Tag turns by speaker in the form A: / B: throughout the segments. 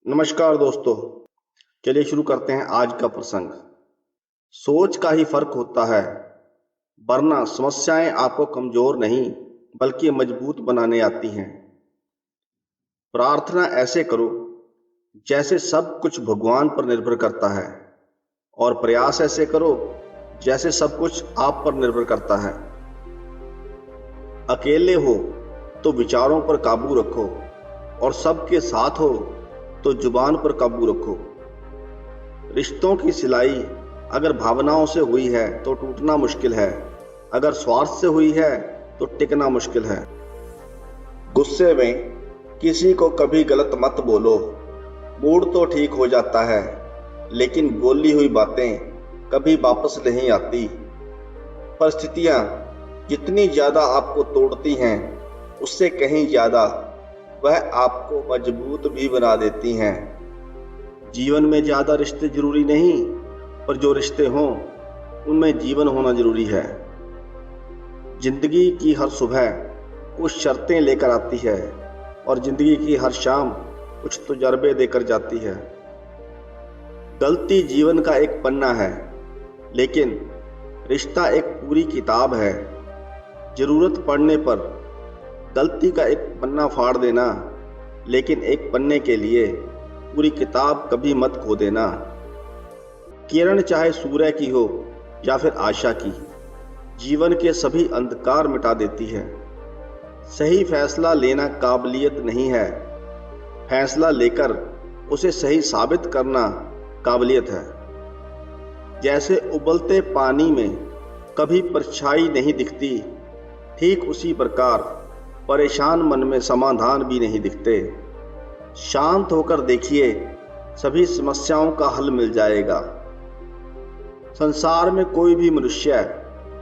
A: नमस्कार दोस्तों। चलिए शुरू करते हैं आज का प्रसंग। सोच का ही फर्क होता है, वरना समस्याएं आपको कमजोर नहीं बल्कि मजबूत बनाने आती हैं। प्रार्थना ऐसे करो जैसे सब कुछ भगवान पर निर्भर करता है, और प्रयास ऐसे करो जैसे सब कुछ आप पर निर्भर करता है। अकेले हो तो विचारों पर काबू रखो, और सबके साथ हो तो जुबान पर काबू रखो। रिश्तों की सिलाई अगर भावनाओं से हुई है तो टूटना मुश्किल है, अगर स्वार्थ से हुई है तो टिकना मुश्किल है। गुस्से में किसी को कभी गलत मत बोलो, मूड तो ठीक हो जाता है, लेकिन बोली हुई बातें कभी वापस नहीं आती। परिस्थितियां जितनी ज्यादा आपको तोड़ती हैं, उससे कहीं ज्यादा वह आपको मजबूत भी बना देती हैं। जीवन में ज्यादा रिश्ते जरूरी नहीं, पर जो रिश्ते हों उनमें जीवन होना जरूरी है। जिंदगी की हर सुबह कुछ शर्तें लेकर आती है, और जिंदगी की हर शाम कुछ तजुर्बे देकर जाती है। गलती जीवन का एक पन्ना है, लेकिन रिश्ता एक पूरी किताब है। जरूरत पड़ने पर गलती का एक पन्ना फाड़ देना, लेकिन एक पन्ने के लिए पूरी किताब कभी मत खो देना। किरण चाहे सूर्य की हो या फिर आशा की, जीवन के सभी अंधकार मिटा देती है। सही फैसला लेना काबिलियत नहीं है, फैसला लेकर उसे सही साबित करना काबिलियत है। जैसे उबलते पानी में कभी परछाई नहीं दिखती, ठीक उसी प्रकार परेशान मन में समाधान भी नहीं दिखते। शांत होकर देखिए, सभी समस्याओं का हल मिल जाएगा। संसार में कोई भी मनुष्य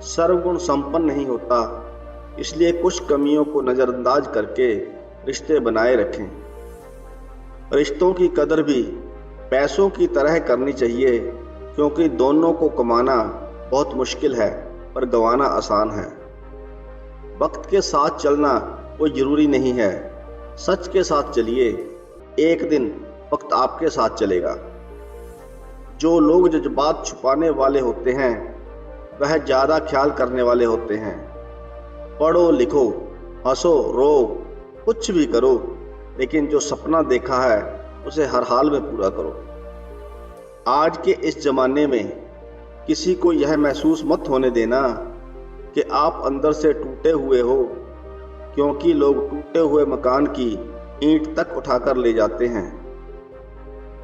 A: सर्वगुण संपन्न नहीं होता, इसलिए कुछ कमियों को नजरअंदाज करके रिश्ते बनाए रखें। रिश्तों की कदर भी पैसों की तरह करनी चाहिए, क्योंकि दोनों को कमाना बहुत मुश्किल है पर गंवाना आसान है। वक्त के साथ चलना कोई जरूरी नहीं है, सच के साथ चलिए, एक दिन वक्त आपके साथ चलेगा। जो लोग जज्बात छुपाने वाले होते हैं वह ज्यादा ख्याल करने वाले होते हैं। पढ़ो लिखो, हंसो रो, कुछ भी करो, लेकिन जो सपना देखा है उसे हर हाल में पूरा करो। आज के इस जमाने में किसी को यह महसूस मत होने देना कि आप अंदर से टूटे हुए हो, क्योंकि लोग टूटे हुए मकान की ईंट तक उठाकर ले जाते हैं।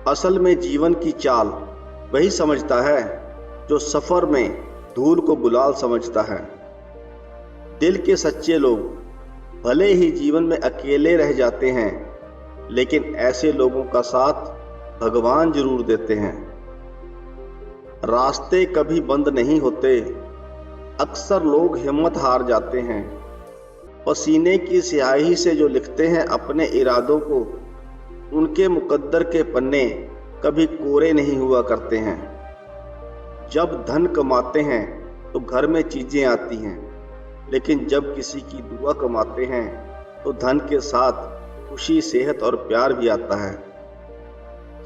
A: असल में जीवन की चाल वही समझता है जो सफर में धूल को गुलाल समझता है। दिल के सच्चे लोग भले ही जीवन में अकेले रह जाते हैं, लेकिन ऐसे लोगों का साथ भगवान जरूर देते हैं। रास्ते कभी बंद नहीं होते, अक्सर लोग हिम्मत हार जाते हैं। पसीने की स्याही से जो लिखते हैं अपने इरादों को, उनके मुकद्दर के पन्ने कभी कोरे नहीं हुआ करते हैं। जब धन कमाते हैं तो घर में चीजें आती हैं, लेकिन जब किसी की दुआ कमाते हैं तो धन के साथ खुशी, सेहत और प्यार भी आता है।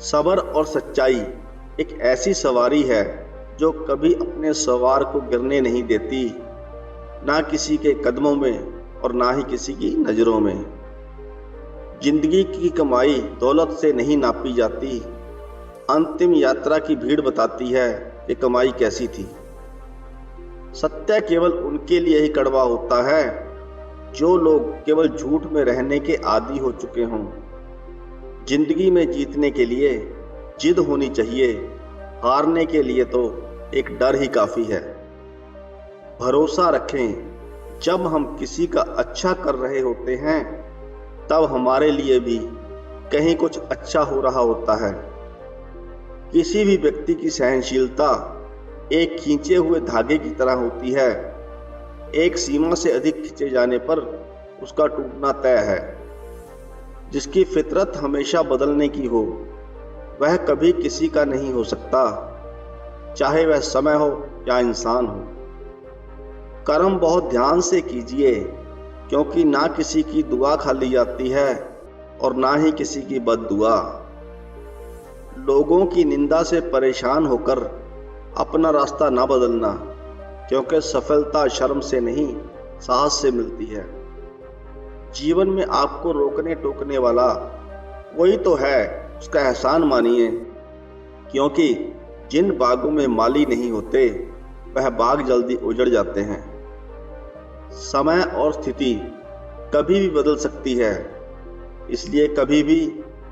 A: सब्र और सच्चाई एक ऐसी सवारी है जो कभी अपने सवार को गिरने नहीं देती, ना किसी के कदमों में और ना ही किसी की नजरों में। जिंदगी की कमाई दौलत से नहीं नापी जाती, अंतिम यात्रा की भीड़ बताती है कि कमाई कैसी थी। सत्य केवल उनके लिए ही कड़वा होता है जो लोग केवल झूठ में रहने के आदी हो चुके हों। जिंदगी में जीतने के लिए जिद होनी चाहिए, हारने के लिए तो एक डर ही काफी है। भरोसा रखें, जब हम किसी का अच्छा कर रहे होते हैं तब हमारे लिए भी कहीं कुछ अच्छा हो रहा होता है। किसी भी व्यक्ति की सहनशीलता एक खींचे हुए धागे की तरह होती है, एक सीमा से अधिक खींचे जाने पर उसका टूटना तय है। जिसकी फितरत हमेशा बदलने की हो वह कभी किसी का नहीं हो सकता, चाहे वह समय हो या इंसान हो। कर्म बहुत ध्यान से कीजिए, क्योंकि ना किसी की दुआ खाली जाती है और ना ही किसी की बद्दुआ। लोगों की निंदा से परेशान होकर अपना रास्ता ना बदलना, क्योंकि सफलता शर्म से नहीं साहस से मिलती है। जीवन में आपको रोकने टोकने वाला वही तो है, उसका एहसान मानिए, क्योंकि जिन बागों में माली नहीं होते वह बाग जल्दी उजड़ जाते हैं। समय और स्थिति कभी भी बदल सकती है, इसलिए कभी भी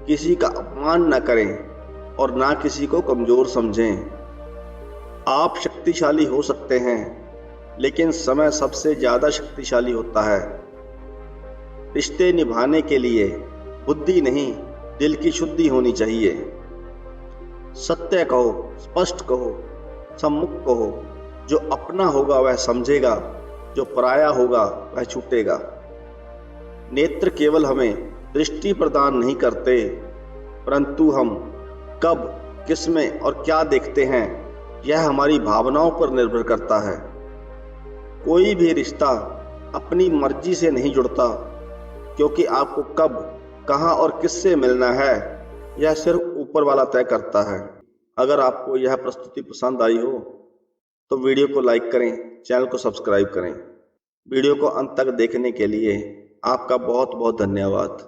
A: किसी का अपमान न करें और ना किसी को कमजोर समझें। आप शक्तिशाली हो सकते हैं, लेकिन समय सबसे ज्यादा शक्तिशाली होता है। रिश्ते निभाने के लिए बुद्धि नहीं, दिल की शुद्धि होनी चाहिए। सत्य कहो, स्पष्ट कहो, सम्मुख कहो। जो अपना होगा वह समझेगा, जो पराया होगा वह छूटेगा। नेत्र केवल हमें दृष्टि प्रदान नहीं करते, परंतु हम कब, किसमें और क्या देखते हैं यह हमारी भावनाओं पर निर्भर करता है। कोई भी रिश्ता अपनी मर्जी से नहीं जुड़ता, क्योंकि आपको कब, कहां और किससे मिलना है यह सिर्फ ऊपर वाला तय करता है। अगर आपको यह प्रस्तुति पसंद आई हो तो वीडियो को लाइक करें, चैनल को सब्सक्राइब करें। वीडियो को अंत तक देखने के लिए आपका बहुत बहुत धन्यवाद।